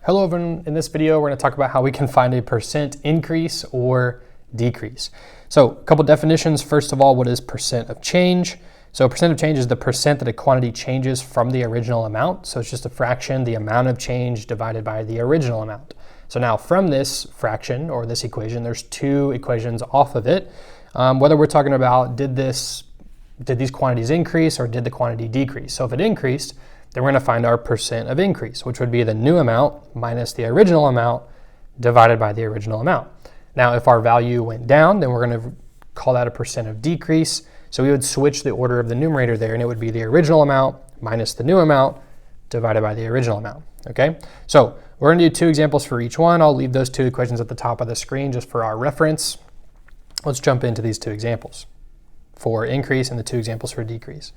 Hello everyone, in this video we're going to talk about how we can find a percent increase or decrease. So a couple definitions. First of all, what is percent of change? So percent of change is the percent that a quantity changes from the original amount. So it's just a fraction, the amount of change divided by the original amount. So now from this fraction or this equation, there's two equations off of it. Whether we're talking about did these quantities increase or did the quantity decrease? So if it increased, then we're going to find our percent of increase, which would be the new amount minus the original amount divided by the original amount. Now, if our value went down, then we're going to call that a percent of decrease. So we would switch the order of the numerator there, and it would be the original amount minus the new amount divided by the original amount. Okay, so we're going to do two examples for each one. I'll leave those two equations at the top of the screen just for our reference. Let's jump into these two examples for increase and the two examples for decrease.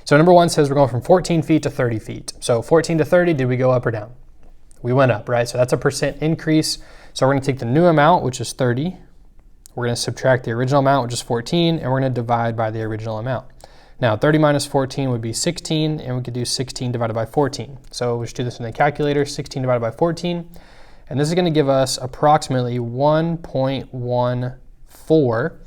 So number one says we're going from 14 feet to 30 feet. So 14 to 30, did we go up or down? We went up, right? So that's a percent increase. So we're going to take the new amount, which is 30. We're going to subtract the original amount, which is 14, and we're going to divide by the original amount. Now 30 minus 14 would be 16, and we could do 16 divided by 14. So we should do this in the calculator, 16 divided by 14. And this is going to give us approximately 1.14.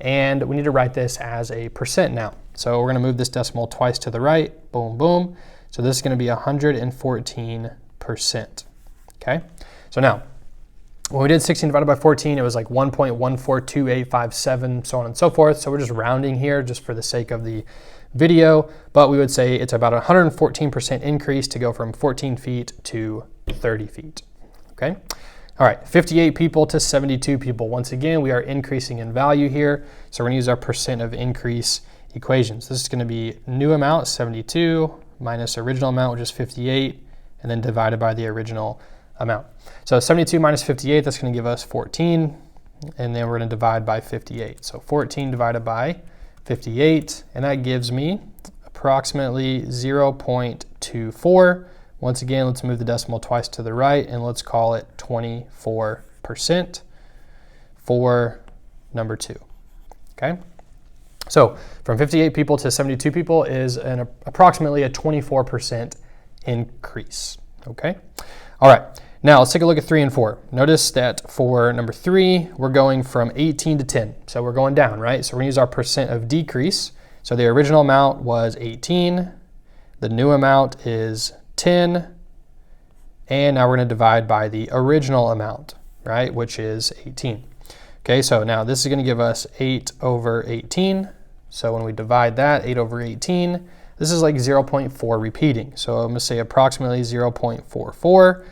And we need to write this as a percent now. So we're going to move this decimal twice to the right, boom, boom. So this is going to be 114%, okay? So now, when we did 16 divided by 14, it was like 1.142857, so on and so forth. So we're just rounding here just for the sake of the video, but we would say it's about 114% increase to go from 14 feet to 30 feet, okay? All right, 58 people to 72 people. Once again, we are increasing in value here. So we're going to use our percent of increase equations. This is going to be new amount, 72, minus original amount, which is 58, and then divided by the original amount. So 72 minus 58, that's going to give us 14, and then we're going to divide by 58. So 14 divided by 58, and that gives me approximately 0.24. Once again, let's move the decimal twice to the right, and let's call it 24% for number 2, okay? So from 58 people to 72 people is approximately a 24% increase, okay? All right, now let's take a look at 3 and 4. Notice that for number 3, we're going from 18 to 10. So we're going down, right? So we're gonna use our percent of decrease. So the original amount was 18. The new amount is 10. And now we're gonna divide by the original amount, right? Which is 18. Okay, so now this is gonna give us 8 over 18. So when we divide that, 8 over 18, this is like 0.4 repeating. So I'm gonna say approximately 0.44,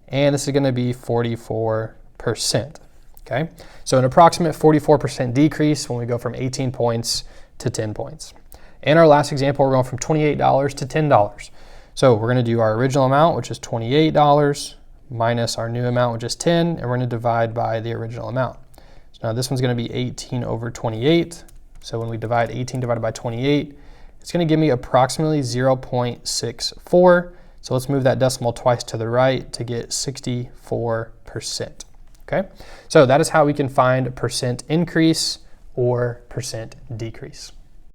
and this is gonna be 44%, okay? So an approximate 44% decrease when we go from 18 points to 10 points. And our last example, we're going from $28 to $10. So we're gonna do our original amount, which is $28, minus our new amount, which is 10, and we're gonna divide by the original amount. So now this one's gonna be 18 over 28. So when we divide 18 divided by 28, it's going to give me approximately 0.64. So let's move that decimal twice to the right to get 64%. Okay, so that is how we can find percent increase or percent decrease.